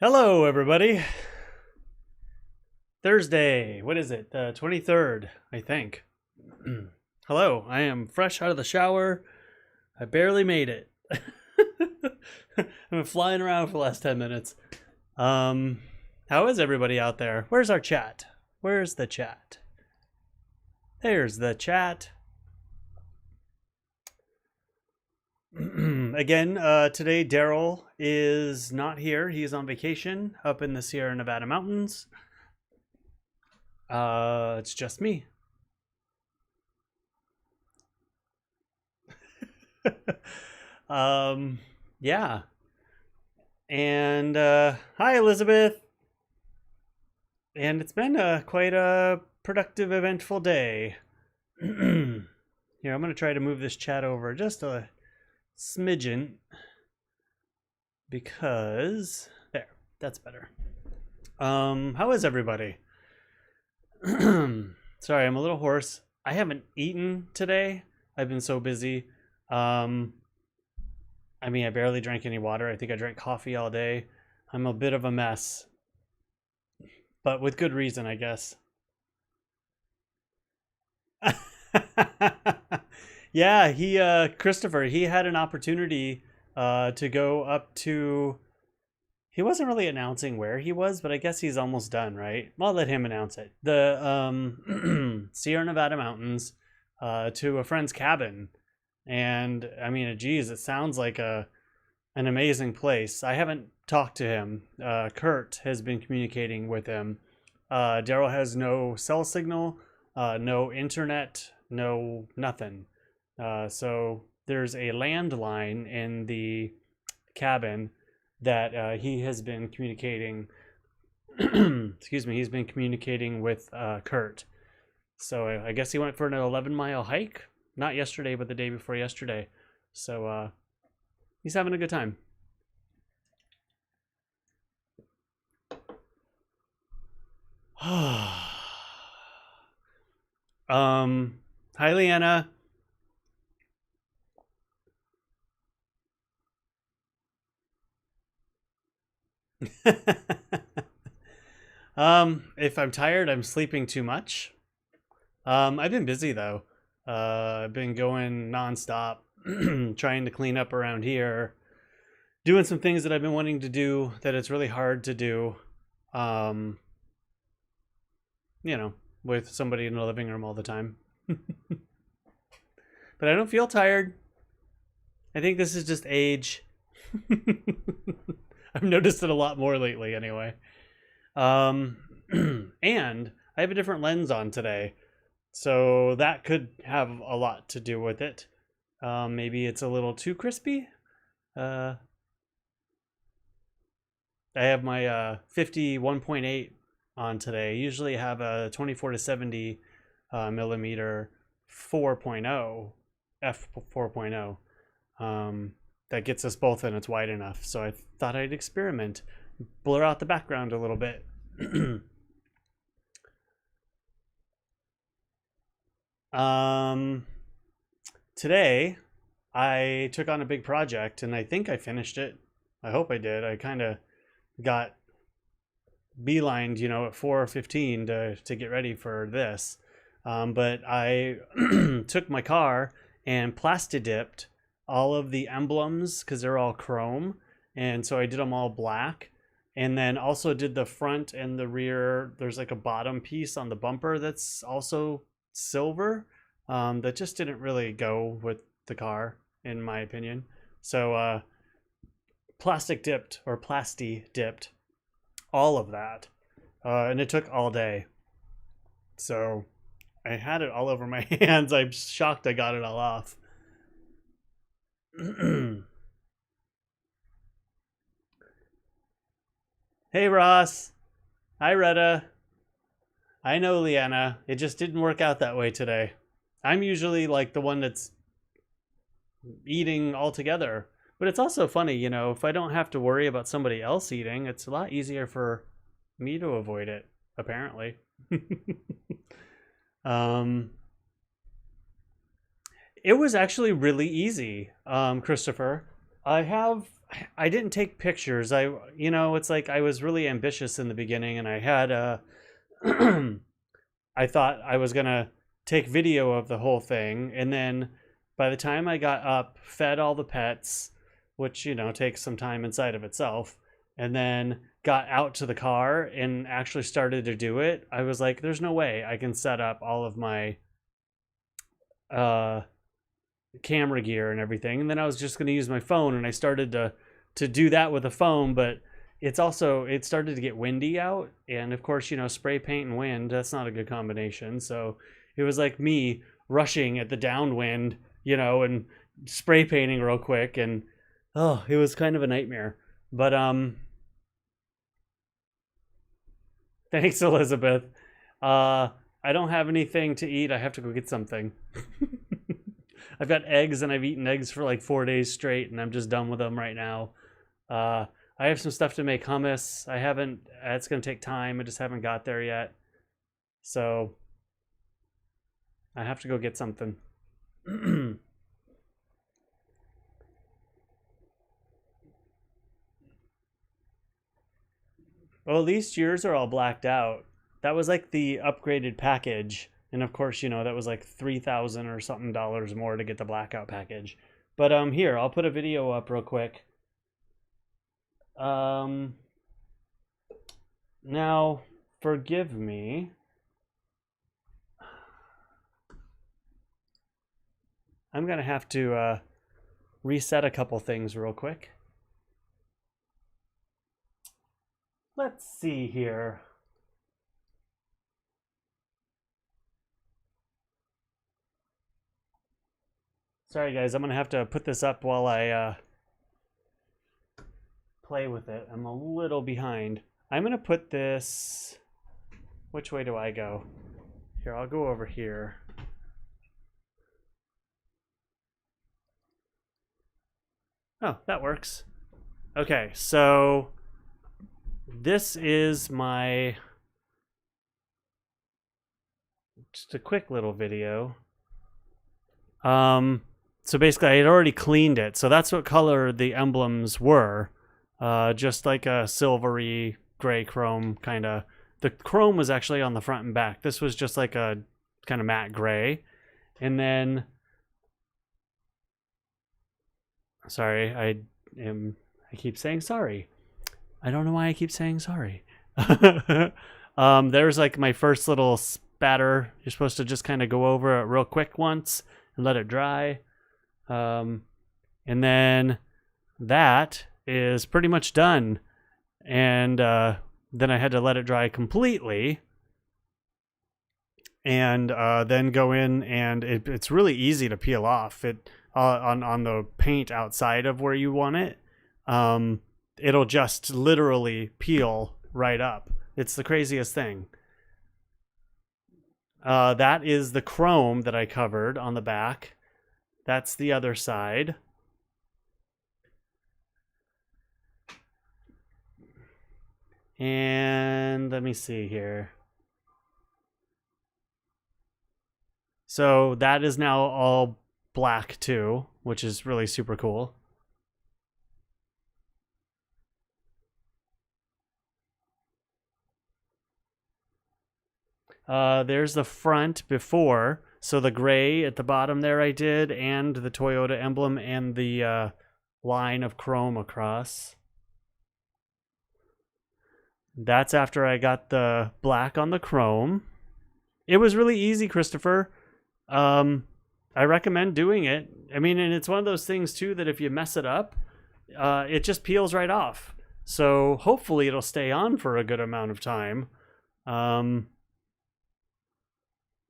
Hello, everybody. Thursday. What is it? The 23rd, I think. Hello. I am fresh out of the shower. I barely made it. I've been flying around for the last 10 minutes. How is everybody out there? Where's our chat? Where's the chat? There's the chat. Again, today Derrol is not here. He's on vacation up in the Sierra Nevada mountains. It's just me. Yeah. And hi, Elizabeth. And it's been quite a productive, eventful day. Here, I'm going to try to move this chat over just a smidgen, because there, that's better. How is everybody? Sorry, I'm a little hoarse. I haven't eaten today. I've been so busy. I barely drank any water. I think I drank coffee all day. I'm a bit of a mess, but with good reason, I guess. Yeah, Christopher, he had an opportunity to go up to, he wasn't really announcing where he was, but I guess he's almost done, right? I'll let him announce it. The Sierra Nevada mountains, to a friend's cabin. And geez, it sounds like an amazing place. I haven't talked to him. Kurt has been communicating with him. Derrol has no cell signal, no internet, no nothing. So there's a landline in the cabin that he has been communicating. Excuse me, he's been communicating with Kurt. So I guess he went for an 11-mile hike. Not yesterday, but the day before yesterday. So he's having a good time. Hi, Leanna. If I'm tired, I'm sleeping too much. I've been busy though. I've been going nonstop, trying to clean up around here, doing some things that I've been wanting to do that it's really hard to do. With somebody in the living room all the time. But I don't feel tired. I think this is just age. I've noticed it a lot more lately anyway. And I have a different lens on today, so that could have a lot to do with it. Maybe it's a little too crispy. I have my 51.8 on today. Usually I have a 24 to 70 millimeter 4.0 f 4.0 that gets us both in. It's wide enough, so I thought I'd experiment, blur out the background a little bit. Today I took on a big project and I think I finished it. I hope I did. I kind of got beelined, at 4:15 to get ready for this. But I took my car and plasti-dipped all of the emblems because they're all chrome, and so I did them all black, and then also did the front and the rear. There's like a bottom piece on the bumper that's also silver, that just didn't really go with the car in my opinion. So plasti dipped all of that, and it took all day, so I had it all over my hands. I'm shocked I got it all off. Hey Ross. Hi Retta. I know, Leanna. It just didn't work out that way today. I'm usually like the one that's eating altogether. But it's also funny, if I don't have to worry about somebody else eating, it's a lot easier for me to avoid it, apparently. It was actually really easy, Christopher. I didn't take pictures. It's like I was really ambitious in the beginning, and I had I thought I was gonna take video of the whole thing, and then by the time I got up, fed all the pets, which takes some time inside of itself, and then got out to the car and actually started to do it, I was like, there's no way I can set up all of my camera gear and everything. And then I was just going to use my phone, and I started to do that with a phone, but it started to get windy out, and of course, spray paint and wind, that's not a good combination. So it was like me rushing at the downwind, and spray painting real quick, and it was kind of a nightmare. But thanks, Elizabeth. I don't have anything to eat. I have to go get something. I've got eggs, and I've eaten eggs for like 4 days straight, and I'm just done with them right now. I have some stuff to make hummus. It's going to take time. I just haven't got there yet. So I have to go get something. Well, at least yours are all blacked out. That was like the upgraded package. And of course, that was like $3,000 or something dollars more to get the blackout package. But here, I'll put a video up real quick. Now, forgive me. I'm gonna have to reset a couple things real quick. Let's see here. Sorry guys, I'm gonna have to put this up while I play with it. I'm a little behind. I'm gonna put this, which way do I go? Here, I'll go over here. Oh, that works. Okay, so this is just a quick little video. So basically I had already cleaned it. So that's what color the emblems were. Just like a silvery gray chrome kind of. The chrome was actually on the front and back. This was just like a kind of matte gray. And then, sorry, I keep saying sorry. I don't know why I keep saying sorry. There's like my first little spatter. You're supposed to just kind of go over it real quick once and let it dry. And then that is pretty much done. And then I had to let it dry completely. And then go in, and it's really easy to peel off. It on the paint outside of where you want it. It'll just literally peel right up. It's the craziest thing. That is the chrome that I covered on the back. That's the other side. And let me see here. So that is now all black too, which is really super cool. There's the front before. So the gray at the bottom there I did, and the Toyota emblem, and the line of chrome across. That's after I got the black on the chrome. It was really easy, Christopher. I recommend doing it. I mean, and it's one of those things too that if you mess it up, it just peels right off. So hopefully it'll stay on for a good amount of time.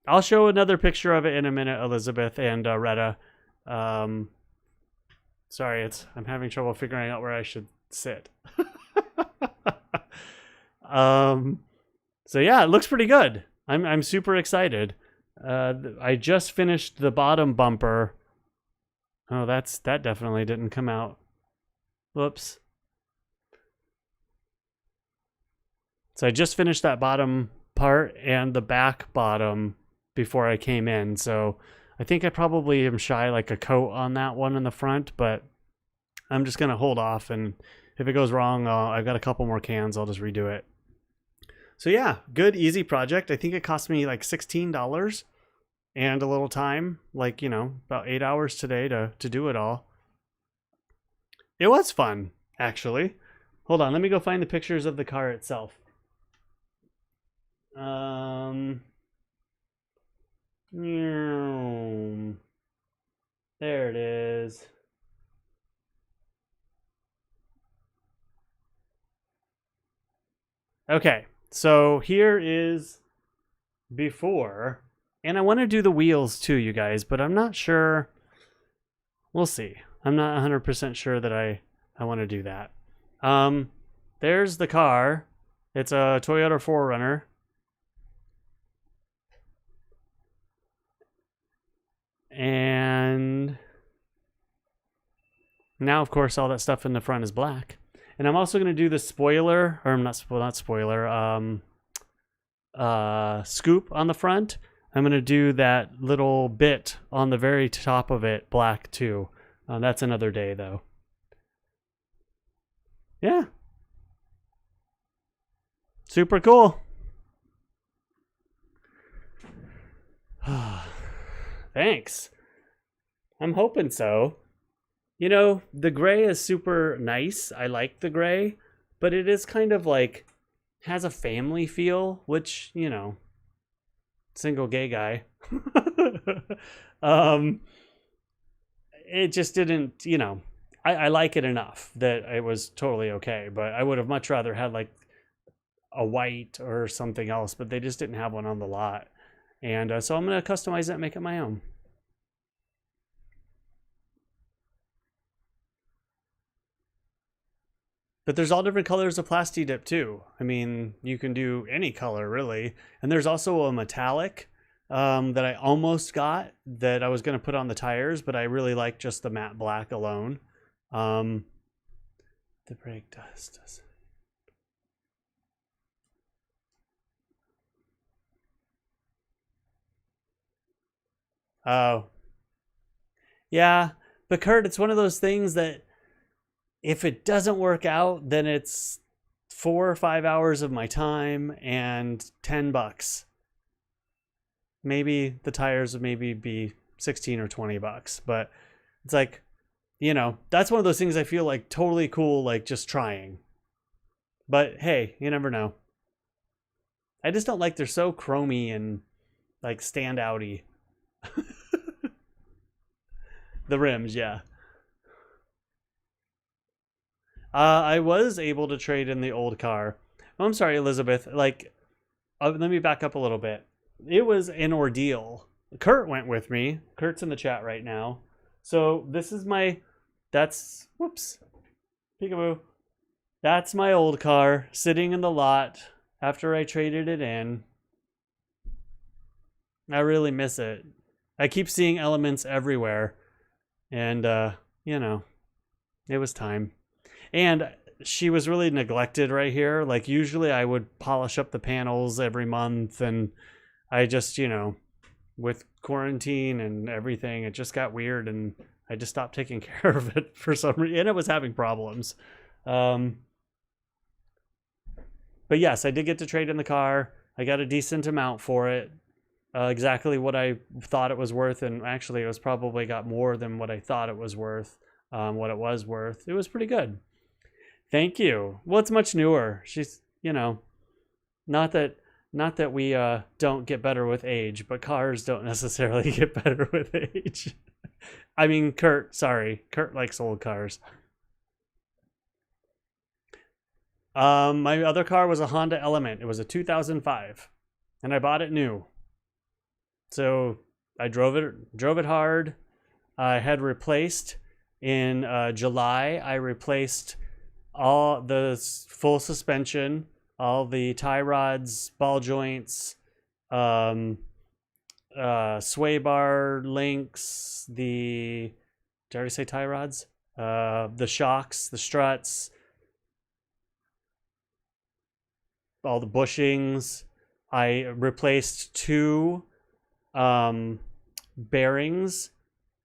I'll show another picture of it in a minute, Elizabeth and Retta. Sorry, I'm having trouble figuring out where I should sit. So yeah, it looks pretty good. I'm super excited. I just finished the bottom bumper. Oh, that definitely didn't come out. Whoops. So I just finished that bottom part and the back bottom before I came in. So I think I probably am shy like a coat on that one in the front, but I'm just gonna hold off, and if it goes wrong, I've got a couple more cans. I'll just redo it. So yeah, good, easy project. I think it cost me like $16 and a little time, like, you know, about 8 hours today to do it all. It was fun, actually. Hold on, let me go find the pictures of the car itself. There it is. Okay, so here is before, and I want to do the wheels too, you guys, but I'm not sure. We'll see. I'm not 100% sure that I want to do that. There's the car. It's a Toyota 4Runner. And now, of course, all that stuff in the front is black. And I'm also going to do the spoiler, or not spoiler, scoop on the front. I'm going to do that little bit on the very top of it black too. That's another day though. Yeah. Super cool. Thanks. I'm hoping so. You know, the gray is super nice. I like the gray, but it is kind of like has a family feel, which, you know, single gay guy. It just didn't, you know, I like it enough that it was totally okay, but I would have much rather had like a white or something else, but they just didn't have one on the lot. And so I'm going to customize it and make it my own. But there's all different colors of Plasti Dip too. I mean, you can do any color really. And there's also a metallic that I almost got that I was going to put on the tires, but I really like just the matte black alone. The brake dust. Oh. Yeah, but Kurt, it's one of those things that if it doesn't work out, then it's 4 or 5 hours of my time and $10. Maybe the tires would maybe be 16 or $20, but it's like, you know, that's one of those things I feel like totally cool, like just trying. But hey, you never know. I just don't like they're so chromy and like stand outy. The rims, yeah. I was able to trade in the old car. Oh, I'm sorry, Elizabeth. Like, let me back up a little bit. It was an ordeal. Kurt went with me. Kurt's in the chat right now. So this is my, whoops, peekaboo. That's my old car sitting in the lot after I traded it in. I really miss it. I keep seeing elements everywhere. And, you know, it was time. And she was really neglected right here. Like usually I would polish up the panels every month, and I just, you know, with quarantine and everything, it just got weird and I just stopped taking care of it for some reason, and it was having problems. But yes, I did get to trade in the car. I got a decent amount for it. Exactly what I thought it was worth, and actually it was probably got more than what I thought it was worth. What it was worth. It was pretty good. Thank you. Well, it's much newer. She's, you know, not that we don't get better with age, but cars don't necessarily get better with age. I mean, Kurt likes old cars. My other car was a Honda Element. It was a 2005, and I bought it new. So I drove it hard. I had replaced in July. I replaced all the full suspension, all the tie rods, ball joints, sway bar links, did I already say tie rods? The shocks, the struts, all the bushings. I replaced 2 bearings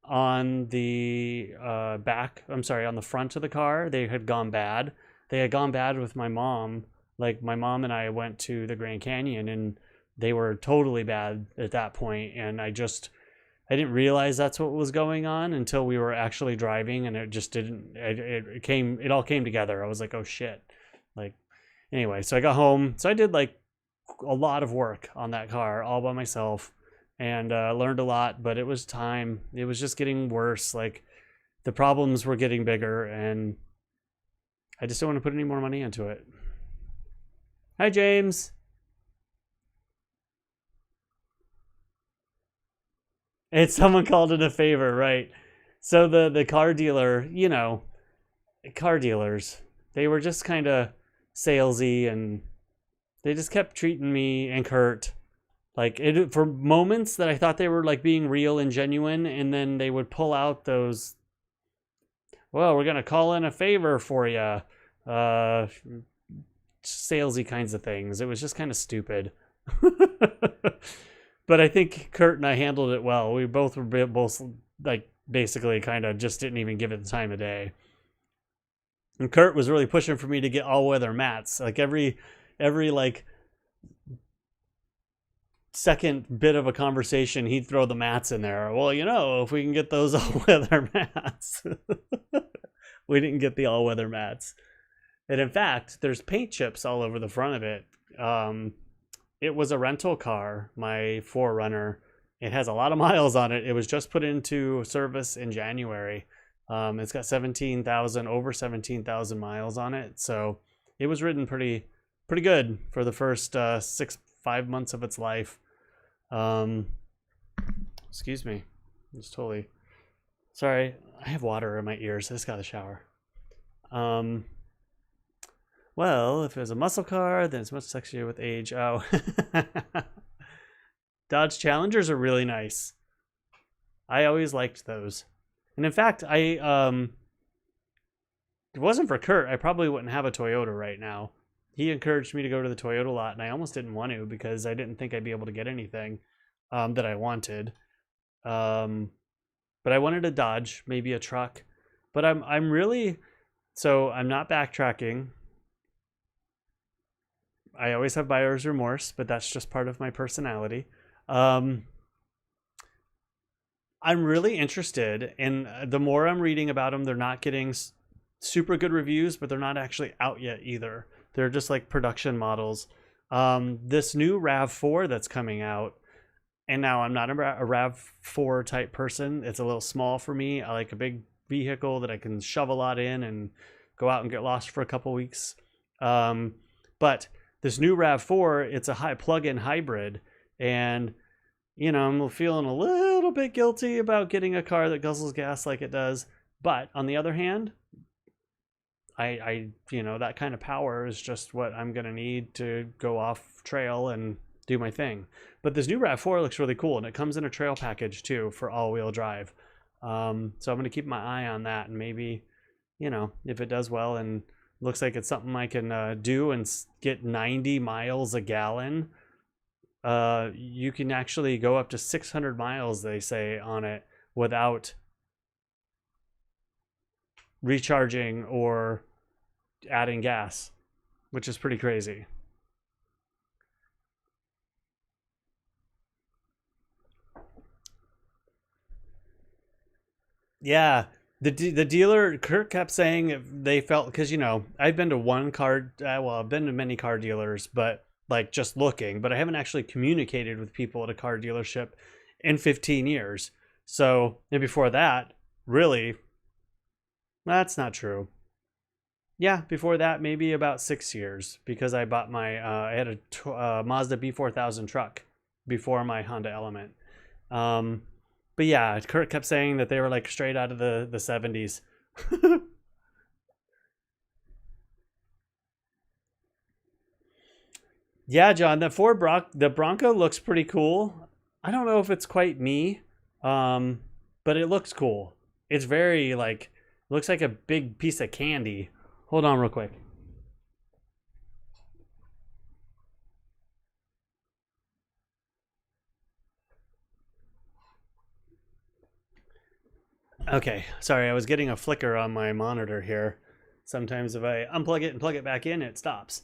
on the on the front of the car, they had gone bad. They had gone bad with my mom. Like my mom and I went to the Grand Canyon and they were totally bad at that point. And I didn't realize that's what was going on until we were actually driving, and it just didn't, it all came together. I was like, oh shit. Like, anyway, so I got home. So I did like a lot of work on that car all by myself, and learned a lot, but it was time. It was just getting worse. Like the problems were getting bigger, and I just don't want to put any more money into it. Hi, James. It's someone called it a favor, right? So the car dealer, car dealers, they were just kind of salesy, and they just kept treating me and Kurt like it for moments that I thought they were like being real and genuine, and then they would pull out those, well, we're gonna call in a favor for you, salesy kinds of things. It was just kind of stupid. But I think Kurt and I handled it well. We both were both like basically kind of just didn't even give it the time of day. And Kurt was really pushing for me to get all weather mats. Like every like second bit of a conversation, he'd throw the mats in there. Well, if we can get those all weather mats. We didn't get the all weather mats. And in fact, there's paint chips all over the front of it. It was a rental car, my 4Runner. It has a lot of miles on it. It was just put into service in January. It's got over 17,000 miles on it. So it was ridden pretty good for the first 5 months of its life. Excuse me. It's totally sorry. I have water in my ears. I just got a shower. Well, if it was a muscle car, then it's much sexier with age. Oh. Dodge Challengers are really nice. I always liked those. And in fact, if it wasn't for Kurt, I probably wouldn't have a Toyota right now. He encouraged me to go to the Toyota lot, and I almost didn't want to because I didn't think I'd be able to get anything that I wanted. But I wanted a Dodge, maybe a truck. But I'm not backtracking. I always have buyer's remorse, but that's just part of my personality. I'm really interested, and the more I'm reading about them, they're not getting super good reviews, but they're not actually out yet either. They're just like production models. This new RAV4 that's coming out, and now I'm not a RAV4 type person. It's a little small for me. I like a big vehicle that I can shove a lot in and go out and get lost for a couple weeks. But this new RAV4, it's a high plug-in hybrid, and I'm feeling a little bit guilty about getting a car that guzzles gas like it does. But on the other hand, I that kind of power is just what I'm gonna need to go off trail and do my thing. But this new RAV4 looks really cool, and it comes in a trail package too for all-wheel drive. So I'm gonna keep my eye on that, and maybe, if it does well and looks like it's something I can do and get 90 miles a gallon. You can actually go up to 600 miles, they say, on it without recharging or adding gas, which is pretty crazy. Yeah. The dealer, Kurt, kept saying they felt, because I've been to I've been to many car dealers, but like just looking, but I haven't actually communicated with people at a car dealership in 15 years. So, and before that, really, that's not true. Yeah, before that, maybe about 6 years, because I bought I had a Mazda B4000 truck before my Honda Element. But yeah, Kurt kept saying that they were like straight out of the 70s. Yeah, John, the Bronco looks pretty cool. I don't know if it's quite me, but it looks cool. It's very like, looks like a big piece of candy. Hold on real quick. Okay, sorry, I was getting a flicker on my monitor here. Sometimes if I unplug it and plug it back in, it stops.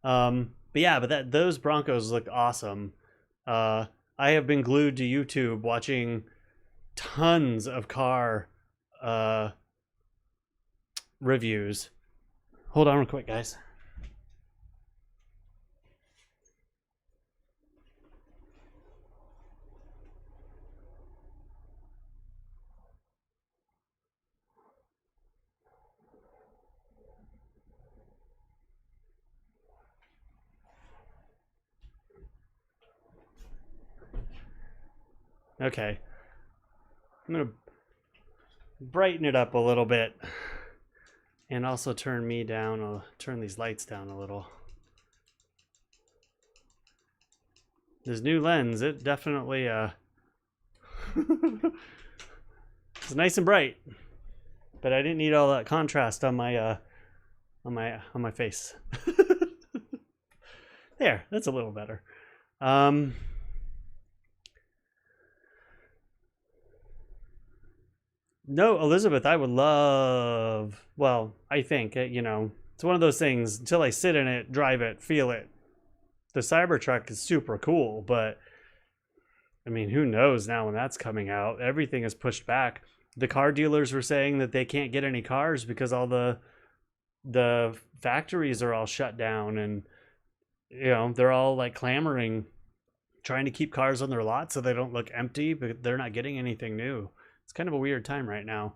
But yeah, but those Broncos look awesome. I have been glued to YouTube watching tons of car reviews. Hold on real quick, guys. Okay. I'm going to brighten it up a little bit and also turn me down. I'll turn these lights down a little. This new lens, it definitely it's nice and bright. But I didn't need all that contrast on my face. There, that's a little better. No, Elizabeth, I would love. Well, I think it's one of those things. Until I sit in it, drive it, feel it. The Cybertruck is super cool, but I mean, who knows now when that's coming out? Everything is pushed back. The car dealers were saying that they can't get any cars because all the factories are all shut down, and they're all like clamoring, trying to keep cars on their lot so they don't look empty, but they're not getting anything new. It's kind of a weird time right now.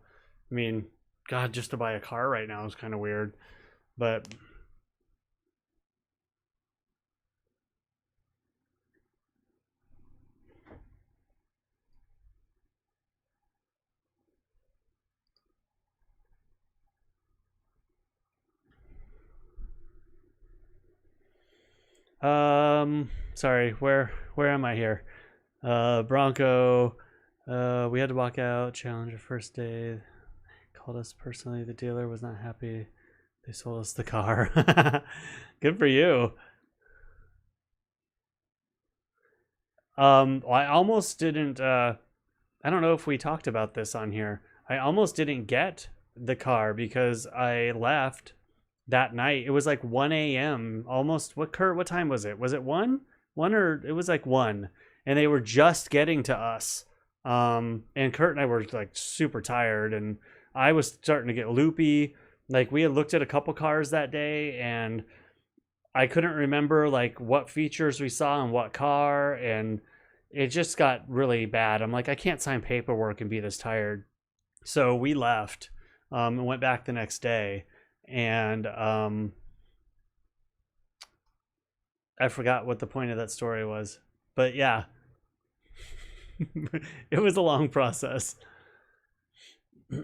I mean, God, just to buy a car right now is kind of weird. But sorry, where am I here? Bronco. We had to walk out. Challenger first day. Called us personally. The dealer was not happy. They sold us the car. Good for you. I almost didn't. I don't know if we talked about this on here. I almost didn't get the car because I left that night. It was like 1 a.m. almost. What time was it? Was it 1? 1 or it was like 1, and they were just getting to us. And Kurt and I were like super tired, and I was starting to get loopy. Like, we had looked at a couple cars that day, and I couldn't remember like what features we saw in what car, and it just got really bad. I'm like, I can't sign paperwork and be this tired. So we left, and went back the next day, and I forgot what the point of that story was, but yeah. It was a long process. Yeah,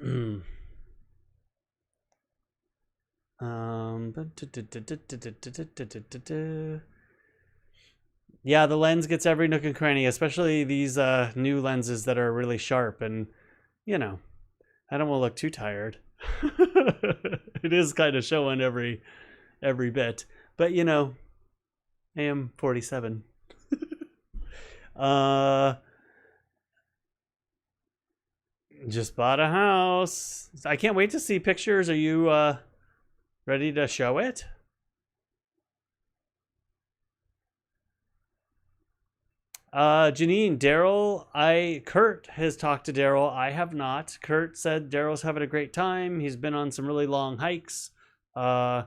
the lens gets every nook and cranny, especially these new lenses that are really sharp, and I don't want to look too tired. It is kind of showing every bit, but I am 47. Just bought a house. I can't wait to see pictures. Are you ready to show it? Janine, Derrol, Kurt has talked to Derrol. I have not. Kurt said Derrol's having a great time. He's been on some really long hikes. I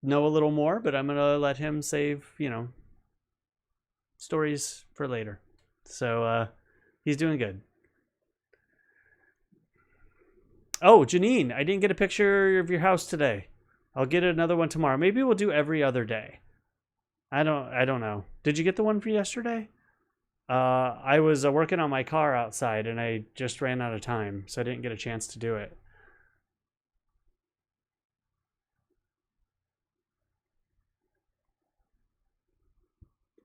know a little more, but I'm gonna let him save, stories for later. So he's doing good. Oh, Janine, I didn't get a picture of your house today. I'll get another one tomorrow. Maybe we'll do every other day. I don't know. Did you get the one for yesterday? I was working on my car outside, and I just ran out of time, so I didn't get a chance to do it.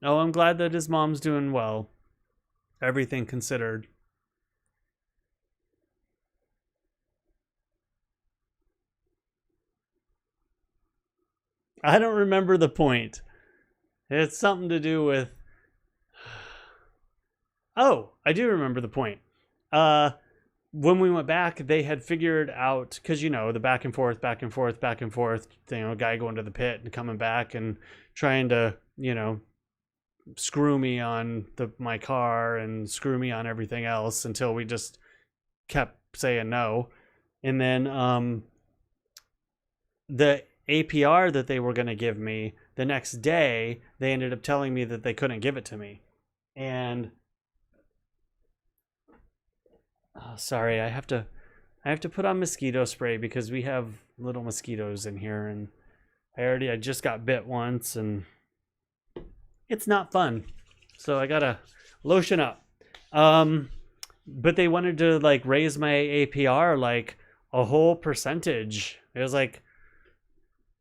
Oh, I'm glad that his mom's doing well. Everything considered. I don't remember the point. It's something to do with... Oh, I do remember the point. when we went back, they had figured out, because the back and forth, back and forth, back and forth, guy going to the pit and coming back and trying to screw me on my car and screw me on everything else until we just kept saying no. And then the APR that they were going to give me the next day, they ended up telling me that they couldn't give it to me. And sorry, I have to put on mosquito spray because we have little mosquitoes in here, and I just got bit once, and it's not fun. So I gotta lotion up. But they wanted to like raise my APR like a whole percentage. It was like,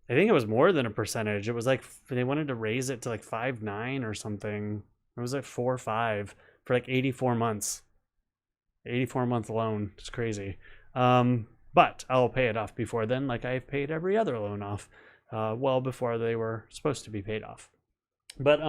I think it was more than a percentage. It was like they wanted to raise it to like 5.9 or something. It was like 4 or 5 for like 84 months. 84-month loan. It's crazy. But I'll pay it off before then, like I've paid every other loan off, well before they were supposed to be paid off. But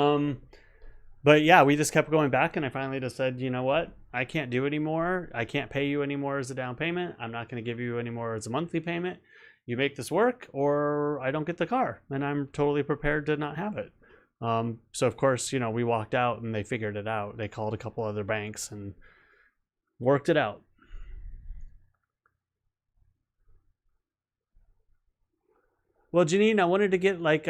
yeah, we just kept going back, and I finally just said, you know what? I can't do anymore. I can't pay you anymore as a down payment. I'm not going to give you anymore as a monthly payment. You make this work, or I don't get the car, and I'm totally prepared to not have it. So of course, we walked out, and they figured it out. They called a couple other banks and worked it out. Well, Janine, I wanted to get like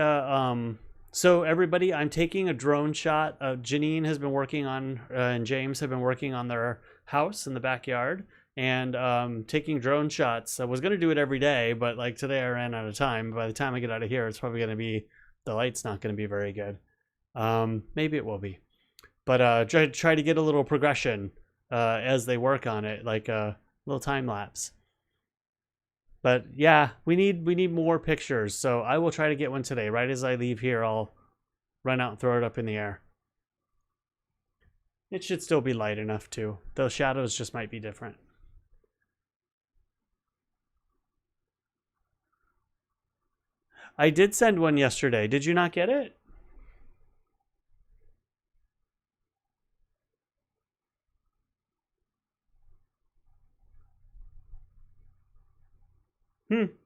so everybody, I'm taking a drone shot. Janine has been working on, and James have been working on their house in the backyard, and taking drone shots. I was going to do it every day, but like today I ran out of time. By the time I get out of here, it's probably going to be, the light's not going to be very good. Maybe it will be, but try to get a little progression as they work on it, like a little time lapse. But yeah, we need more pictures, so I will try to get one today. Right as I leave here, I'll run out and throw it up in the air. It should still be light enough too. Those shadows just might be different. I did send one yesterday. Did you not get it?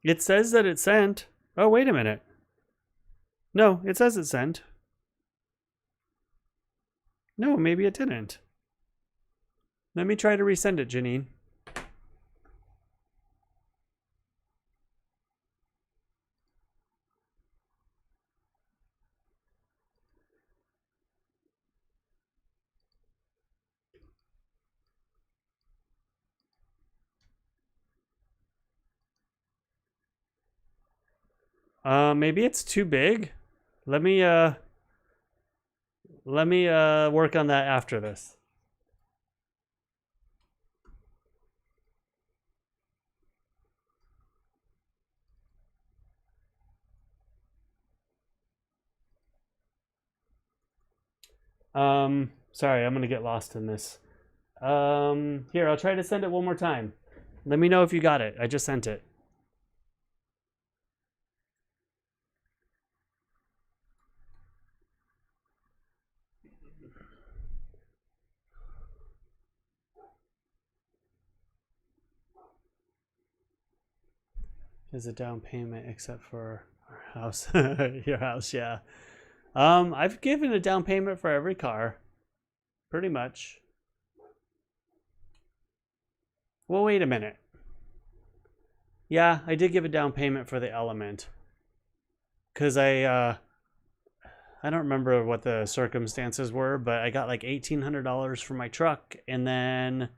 It says that it sent. Oh, wait a minute. No, it says it sent. No, maybe it didn't. Let me try to resend it, Janine. Maybe it's too big. Let me work on that after this. Sorry, I'm gonna get lost in this. Here, I'll try to send it one more time. Let me know if you got it. I just sent it. Is a down payment except for our house. Your house, yeah. I've given a down payment for every car. Pretty much. Well, wait a minute. Yeah, I did give a down payment for the Element. Cause I don't remember what the circumstances were, but I got like $1,800 for my truck, and then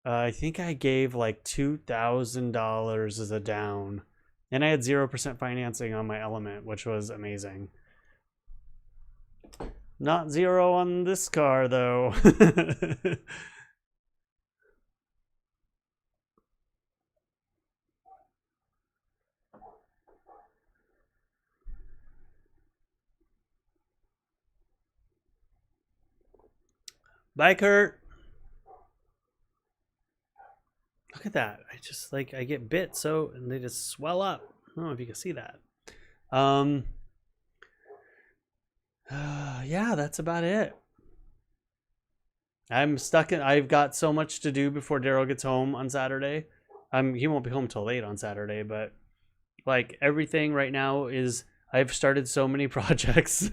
I think I gave like $2,000 as a down, and I had 0% financing on my Element, which was amazing. Not zero on this car though. Bye, Kurt. Look at that. I just like, I get bit so, and they just swell up. I don't know if you can see that. Yeah, that's about it. I'm stuck in. I've got so much to do before Derrol gets home on Saturday. He won't be home till late on Saturday, but like everything right now is. I've started so many projects.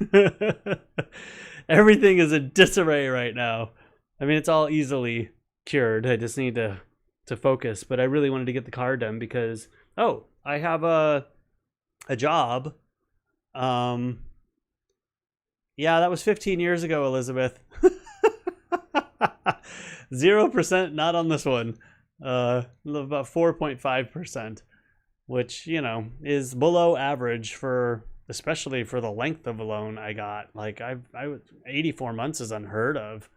Everything is in disarray right now. I mean, it's all easily cured. I just need to focus. But I really wanted to get the car done because I have a job. Yeah, that was 15 years ago, Elizabeth. 0% not on this one. About 4.5%, which, is below average for, especially for the length of a loan I got. Like 84 months is unheard of,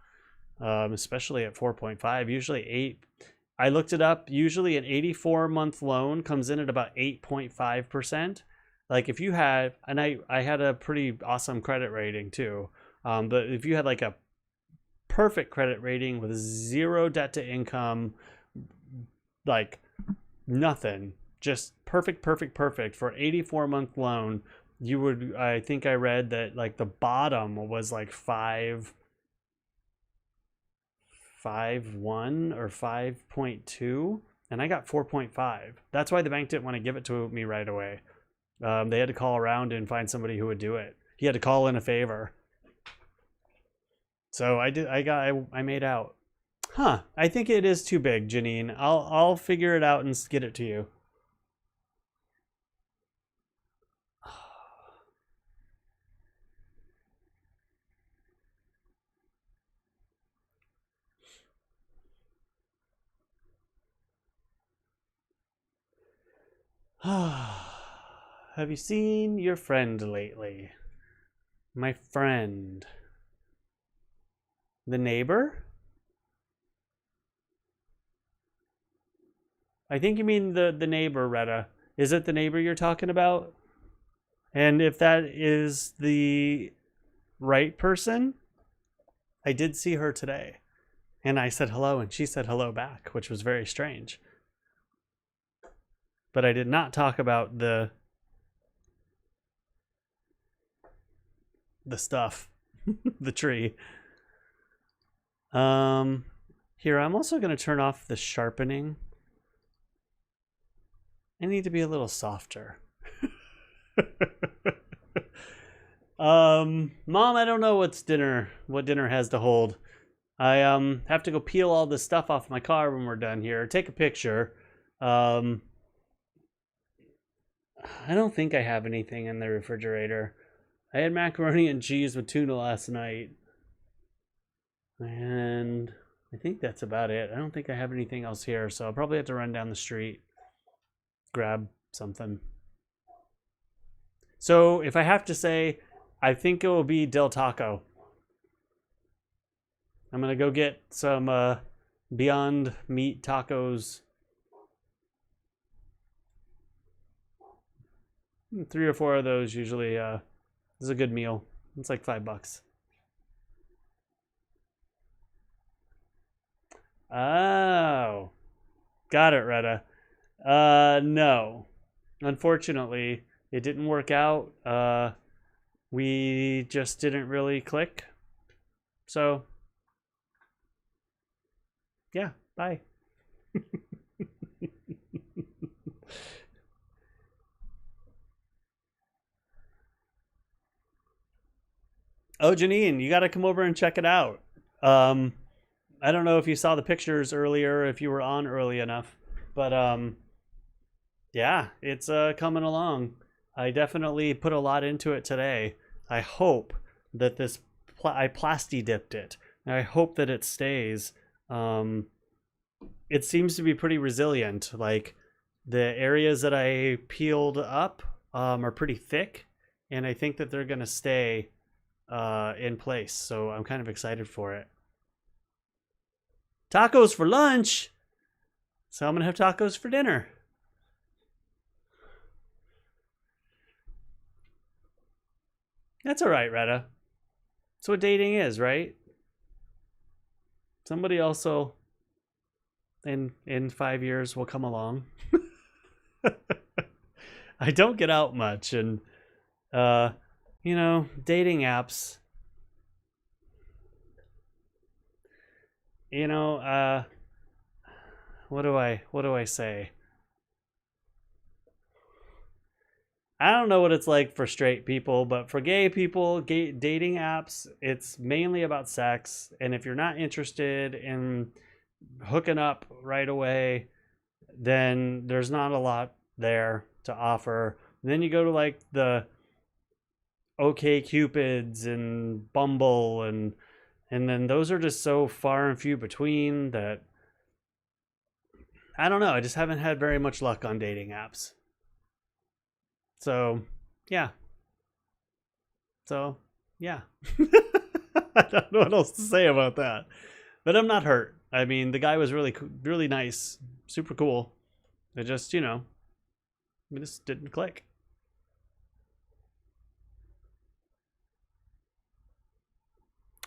especially at 4.5. Usually 8. I looked it up. Usually an 84-month loan comes in at about 8.5%. Like if you had, and I had a pretty awesome credit rating too. But if you had like a perfect credit rating with 0 debt to income, like nothing, just perfect for an 84-month loan, you would, I think I read that like the bottom was like 5.1 or 5.2, and I got 4.5. That's why the bank didn't want to give it to me right away. They had to call around and find somebody who would do it. He had to call in a favor. So I made out. I think it is too big, Janine. I'll figure it out and get it to you. Have you seen your friend lately? My friend. The neighbor? I think you mean the neighbor, Retta. Is it the neighbor you're talking about? And if that is the right person, I did see her today. And I said hello and she said hello back, which was very strange. But I did not talk about the stuff, the tree. Here, I'm also going to turn off the sharpening. I need to be a little softer. Mom, I don't know what dinner has to hold. I have to go peel all this stuff off my car when we're done here. Take a picture. I don't think I have anything in the refrigerator. I had macaroni and cheese with tuna last night. And I think that's about it. I don't think I have anything else here, so I'll probably have to run down the street, grab something. So if I have to say, I think it will be Del Taco. I'm going to go get some Beyond Meat tacos. 3 or 4 of those usually is a good meal. It's like $5. Oh, got it, Retta. No, unfortunately, it didn't work out. We just didn't really click. So, yeah, bye. Oh, Janine, you got to come over and check it out. I don't know if you saw the pictures earlier, if you were on early enough, but yeah, it's coming along. I definitely put a lot into it today. I hope that I plasti dipped it. I hope that it stays. It seems to be pretty resilient. Like the areas that I peeled up are pretty thick, and I think that they're gonna stay in place. So I'm kind of excited for it. Tacos for lunch. So I'm gonna have tacos for dinner. That's all right, Retta. That's what dating is, right? Somebody also in 5 years will come along. I don't get out much, and dating apps. you know, what do I say? I don't know what it's like for straight people, but for gay people, dating apps, it's mainly about sex. And if you're not interested in hooking up right away, then there's not a lot there to offer. And then you go to like the OK Cupids and Bumble, and then those are just so far and few between that I don't know. I just haven't had very much luck on dating apps. So, yeah. So, yeah. I don't know what else to say about that. But I'm not hurt. I mean, the guy was really nice, super cool. It just, it just didn't click.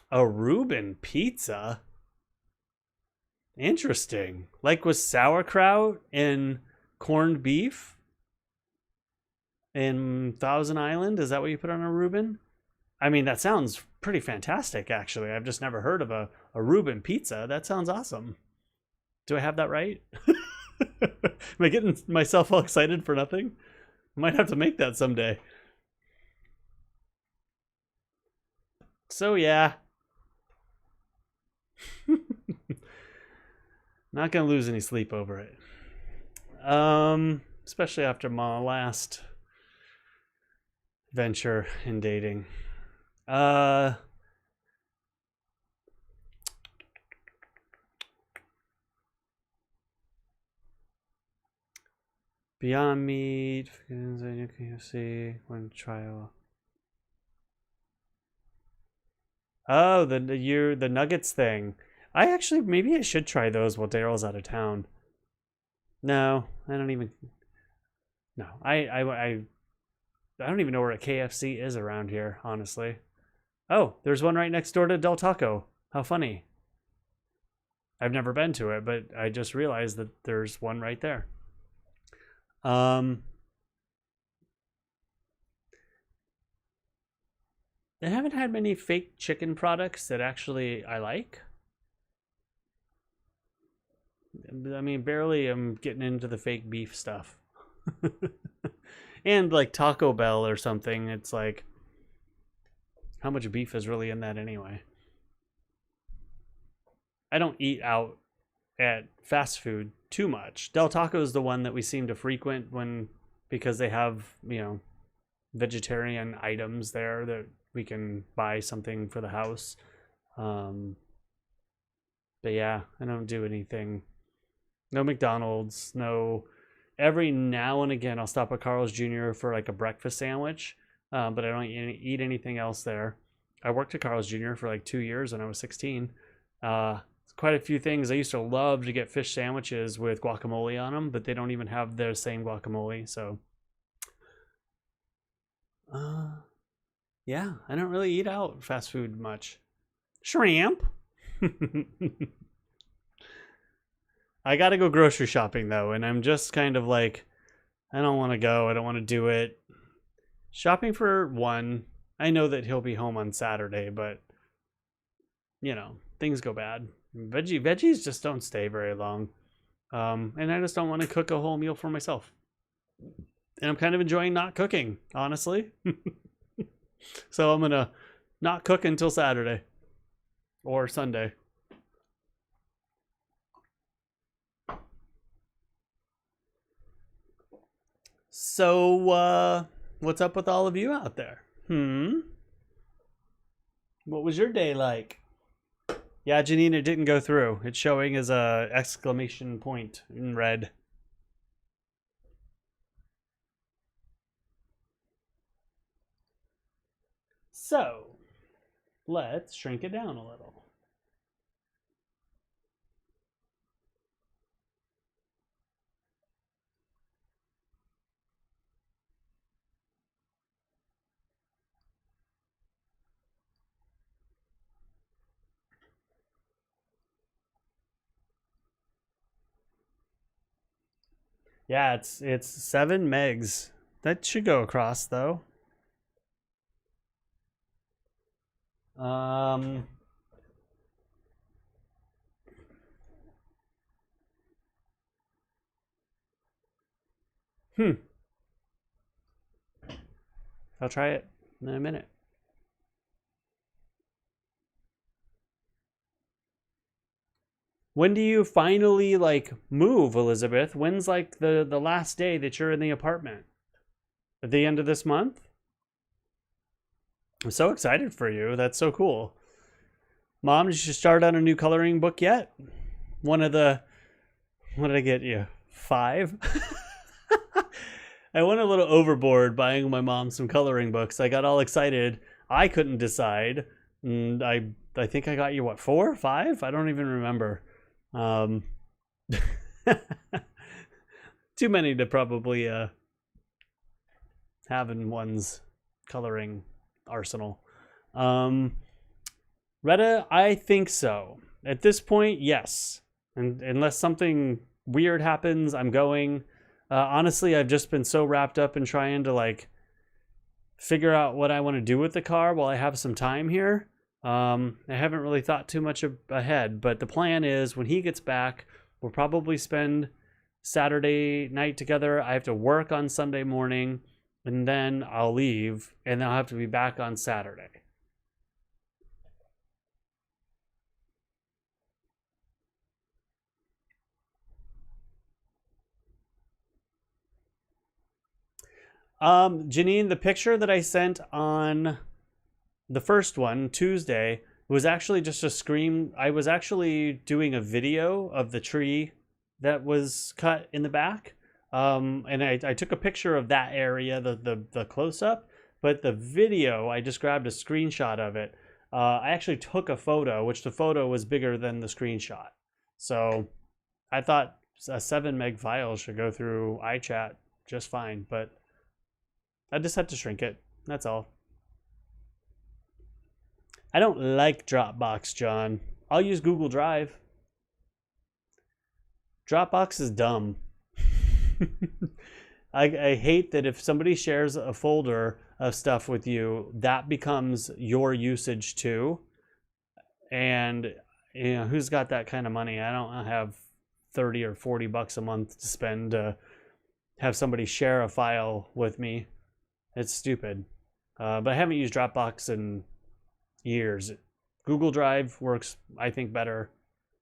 A Reuben pizza? Interesting. Like with sauerkraut and corned beef in Thousand Island? Is that what you put on a Reuben? I mean, that sounds pretty fantastic, actually. I've just never heard of a Reuben pizza. That sounds awesome. Do I have that right? Am I getting myself all excited for nothing? I might have to make that someday. So, yeah. Not gonna lose any sleep over it. Especially after my last venture in dating. Beyond Meat, KFC, one trial. Oh, the Nuggets thing. I actually maybe I should try those while Daryl's out of town. No, I don't even. No, I don't even know where a KFC is around here, honestly. Oh, there's one right next door to Del Taco. How funny. I've never been to it, but I just realized that there's one right there. I haven't had many fake chicken products that actually I like. I mean, barely I'm getting into the fake beef stuff. And like Taco Bell or something, it's like, how much beef is really in that anyway? I don't eat out at fast food too much. Del Taco is the one that we seem to frequent because they have, vegetarian items there that we can buy something for the house. But yeah, I don't do anything. No McDonald's, no. Every now and again, I'll stop at Carl's Jr. for like a breakfast sandwich, but I don't eat anything else there. I worked at Carl's Jr. for like 2 years when I was 16. Quite a few things. I used to love to get fish sandwiches with guacamole on them, but they don't even have their same guacamole. So, yeah, I don't really eat out fast food much. Shrimp. I got to go grocery shopping though, and I'm just kind of like, I don't want to go. I don't want to do it. Shopping for one. I know that he'll be home on Saturday, but things go bad. Veggies just don't stay very long. And I just don't want to cook a whole meal for myself. And I'm kind of enjoying not cooking, honestly. So I'm going to not cook until Saturday or Sunday. So, what's up with all of you out there? What was your day like? Yeah, Janina didn't go through. It's showing as a exclamation point in red. So, let's shrink it down a little. Yeah, it's 7 megs. That should go across though. Hmm. I'll try it in a minute. When do you finally like move, Elizabeth? When's like the last day that you're in the apartment? At the end of this month? I'm so excited for you. That's so cool. Mom, did you start on a new coloring book yet? One of the, what did I get you? 5? I went a little overboard buying my mom some coloring books. I got all excited. I couldn't decide. And I think I got you what, 4, 5? I don't even remember. Too many to probably have in one's coloring arsenal. Retta, I think so. At this point, yes. And unless something weird happens, I'm going. Honestly, I've just been so wrapped up in trying to like figure out what I want to do with the car while I have some time here. I haven't really thought too much ahead, but the plan is when he gets back, we'll probably spend Saturday night together. I have to work on Sunday morning, and then I'll leave, and I'll have to be back on Saturday. Janine, the picture that I sent on the first one, Tuesday, was actually just a screen. I was actually doing a video of the tree that was cut in the back. And I took a picture of that area, the close-up, but the video, I just grabbed a screenshot of it. I actually took a photo, which the photo was bigger than the screenshot. So I thought a 7 meg file should go through iChat just fine, but I just had to shrink it. That's all. I don't like Dropbox, John. I'll use Google Drive. Dropbox is dumb. I hate that if somebody shares a folder of stuff with you, that becomes your usage too. And you know, who's got that kind of money? I don't have 30 or 40 bucks a month to spend to have somebody share a file with me. It's stupid. But I haven't used Dropbox in years. Google Drive works, I think, better.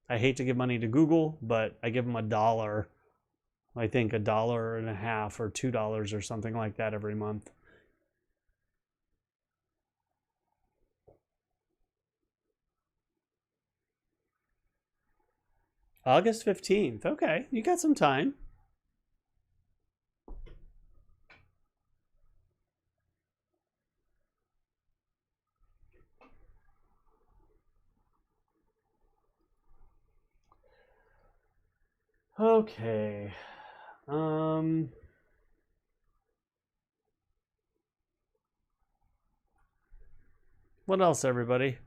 I hate to give money to Google, but I give them $1. I think $1.50 or $2 or something like that every month. August 15th. Okay, you got some time. Okay. What else, everybody?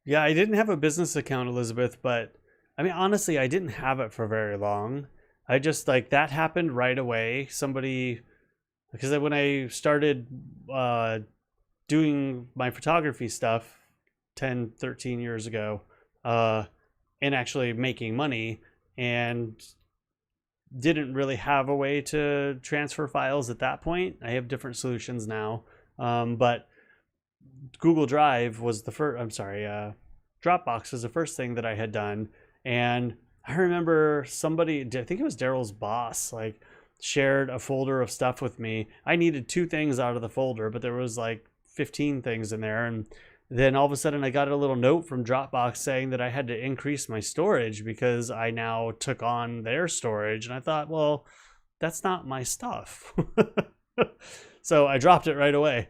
Yeah, I didn't have a business account, Elizabeth, but I mean, honestly, I didn't have it for very long. I just like that happened right away. Somebody, because when I started doing my photography stuff 10, 13 years ago, and actually making money, and didn't really have a way to transfer files at that point. I have different solutions now, but Google Drive was the first. I'm sorry, Dropbox was the first thing that I had done, and I remember somebody, I think it was Derrol's boss, like shared a folder of stuff with me. I needed 2 things out of the folder, but there was like 15 things in there, and then all of a sudden I got a little note from Dropbox saying that I had to increase my storage because I now took on their storage, and I thought, well, that's not my stuff. So I dropped it right away.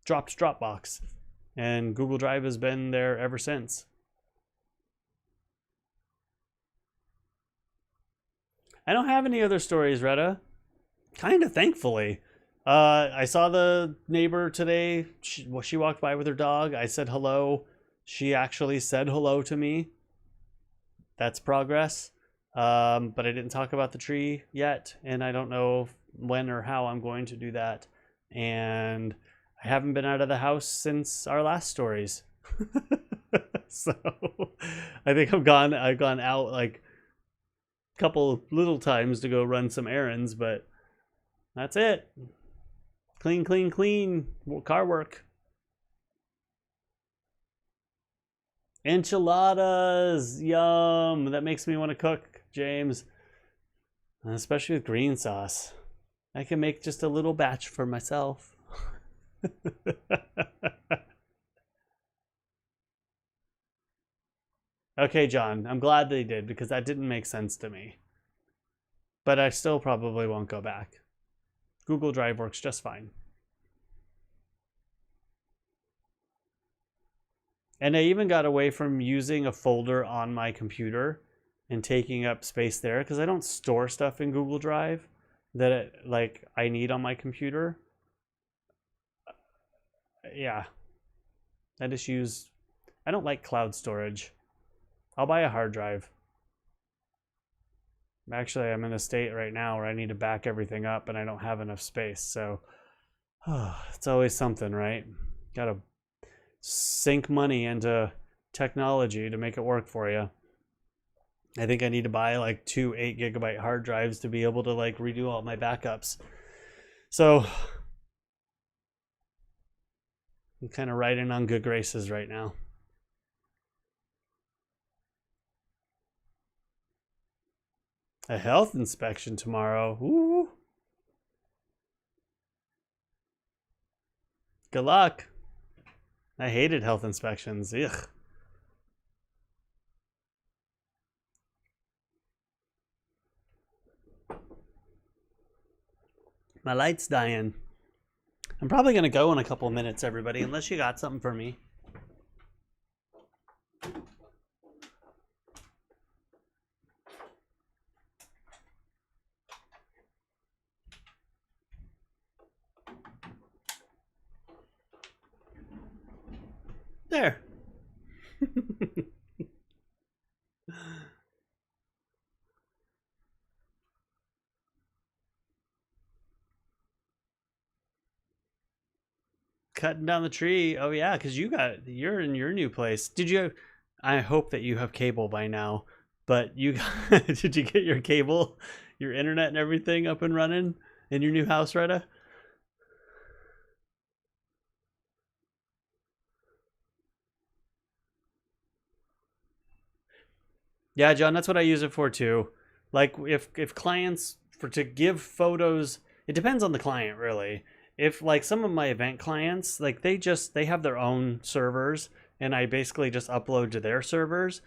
Dropped Dropbox, and Google Drive has been there ever since. I don't have any other stories, Retta. Kind of thankfully. I saw the neighbor today. She walked by with her dog. I said hello. She actually said hello to me. That's progress. But I didn't talk about the tree yet, and I don't know when or how I'm going to do that. and I haven't been out of the house since our last stories. So I think I've gone out like a couple little times to go run some errands, but that's it. Clean, clean, clean. Car work. Enchiladas. Yum. That makes me want to cook, James. Especially with green sauce. I can make just a little batch for myself. Okay, John. I'm glad they did because that didn't make sense to me. But I still probably won't go back. Google Drive works just fine. And I even got away from using a folder on my computer and taking up space there because I don't store stuff in Google Drive that I need on my computer. Yeah. I don't like cloud storage. I'll buy a hard drive. Actually, I'm in a state right now where I need to back everything up and I don't have enough space. So it's always something, right? Gotta sink money into technology to make it work for you. I think I need to buy like 2 8-gigabyte hard drives to be able to like redo all my backups. So I'm kind of riding on good graces right now. A health inspection tomorrow. Ooh. Good luck. I hated health inspections. Ugh. My light's dying. I'm probably going to go in a couple minutes, everybody, unless you got something for me. There. Cutting down the tree. Oh yeah, because you're in your new place. I hope that you have cable by now. But did you get your cable, your internet and everything up and running in your new house, Retta? Yeah, John, that's what I use it for too. Like if clients to give photos, it depends on the client really. If like some of my event clients, like they have their own servers and I basically just upload to their servers.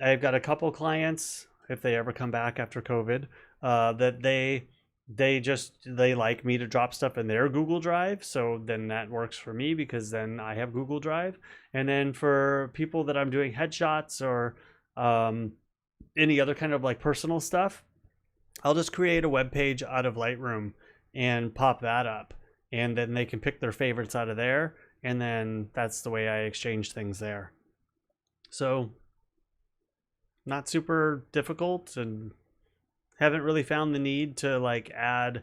I've got a couple clients if they ever come back after COVID, that they like me to drop stuff in their Google Drive, so then that works for me because then I have Google Drive. And then for people that I'm doing headshots or um, any other kind of like personal stuff, I'll just create a web page out of Lightroom and pop that up, and then they can pick their favorites out of there, and then that's the way I exchange things there. So not super difficult, and haven't really found the need to like add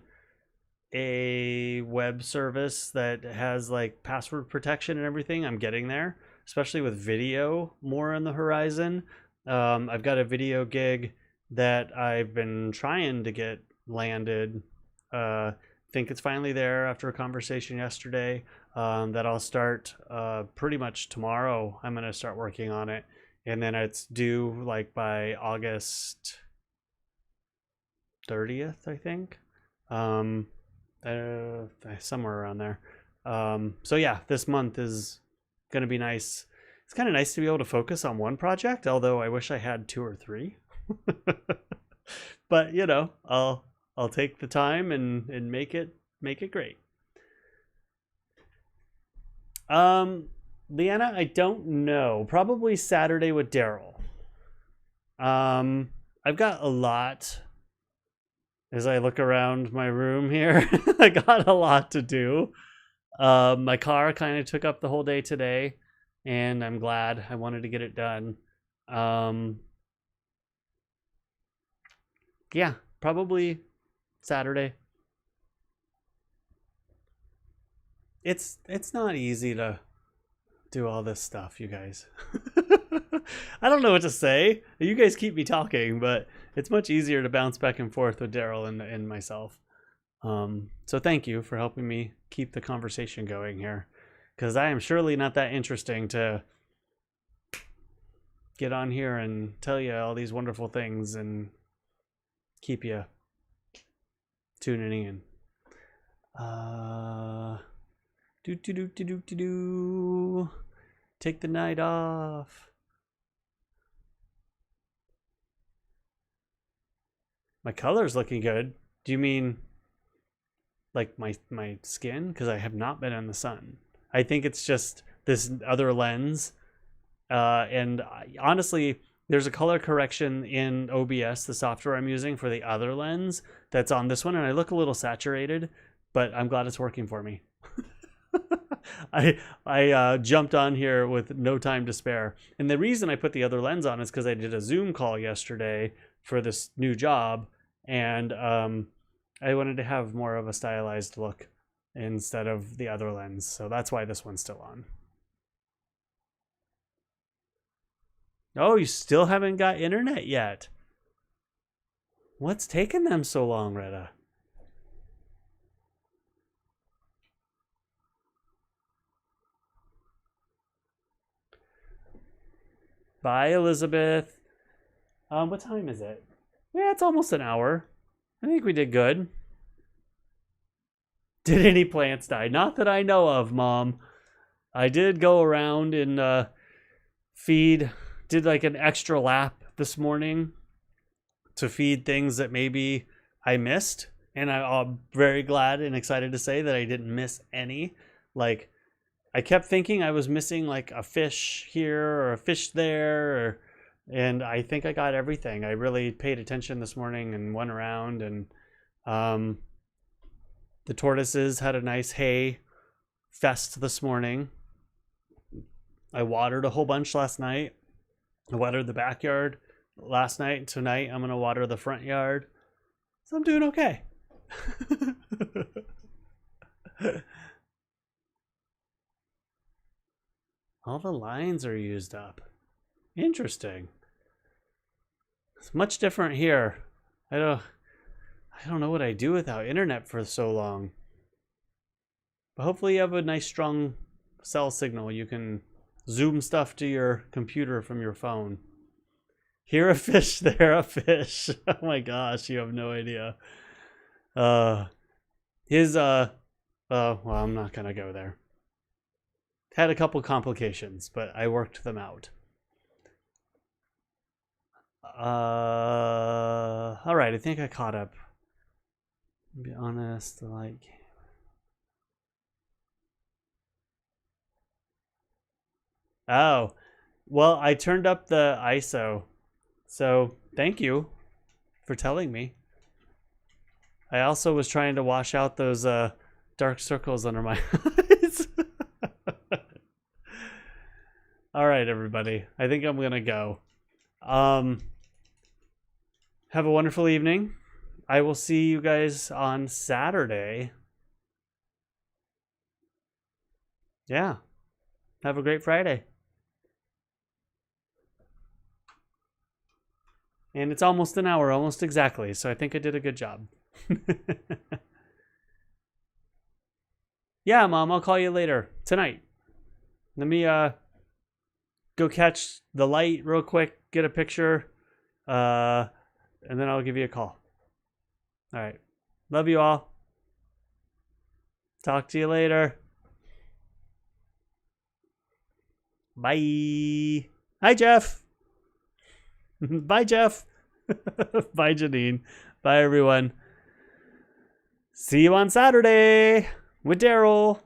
a web service that has like password protection and everything. I'm getting there, especially with video more on the horizon. I've got a video gig that I've been trying to get landed. Think it's finally there after a conversation yesterday. That I'll start pretty much tomorrow. I'm gonna start working on it, and then it's due like by August 30th, I think. Somewhere around there. So yeah, this month is gonna be nice. It's kind of nice to be able to focus on one project, although I wish I had 2 or 3. But you know, I'll take the time and make it great. Leanna, I don't know. Probably Saturday with Derrol. I've got a lot as I look around my room here. I got a lot to do. My car kind of took up the whole day today, and I'm glad. I wanted to get it done. Yeah, probably Saturday. it's not easy to do all this stuff, you guys. I don't know what to say. You guys keep me talking, but it's much easier to bounce back and forth with Derrol and myself. So thank you for helping me keep the conversation going here, because I am surely not that interesting to get on here and tell you all these wonderful things and keep you tuning in. Take the night off. My color's looking good. Do you mean like my skin? Because I have not been in the sun. I think it's just this other lens. Honestly, there's a color correction in OBS, the software I'm using for the other lens, that's on this one, and I look a little saturated, but I'm glad it's working for me. I jumped on here with no time to spare, and the reason I put the other lens on is because I did a Zoom call yesterday for this new job, and I wanted to have more of a stylized look instead of the other lens, so that's why this one's still on. Oh, you still haven't got internet yet? What's taking them so long, Retta? Bye, Elizabeth. What time is it? Yeah, it's almost an hour. I think we did good. Did any plants die? Not that I know of, Mom. I did go around and did like an extra lap this morning to feed things that maybe I missed. And I'm very glad and excited to say that I didn't miss any. Like, I kept thinking I was missing like a fish here or a fish there, and I think I got everything. I really paid attention this morning and went around, and the tortoises had a nice hay fest this morning. I watered a whole bunch last night. I watered the backyard last night. Tonight I'm going to water the front yard. So I'm doing okay. All the lines are used up. Interesting. It's much different here. I don't know what I do without internet for so long. But hopefully you have a nice strong cell signal. You can zoom stuff to your computer from your phone. Here a fish, there a fish. Oh my gosh, you have no idea. Well, I'm not gonna go there. Had a couple complications, but I worked them out. All right, I think I caught up. To be honest, like. Oh, well, I turned up the ISO, so thank you for telling me. I also was trying to wash out those dark circles under my eyes. All right, everybody. I think I'm gonna go. Have a wonderful evening. I will see you guys on Saturday. Yeah. Have a great Friday. And it's almost an hour, almost exactly. So I think I did a good job. Yeah, Mom, I'll call you later tonight. Let me go catch the light real quick, get a picture, and then I'll give you a call. All right. Love you all. Talk to you later. Bye. Hi, Jeff. Bye, Jeff. Bye, Janine. Bye, everyone. See you on Saturday with Derrol.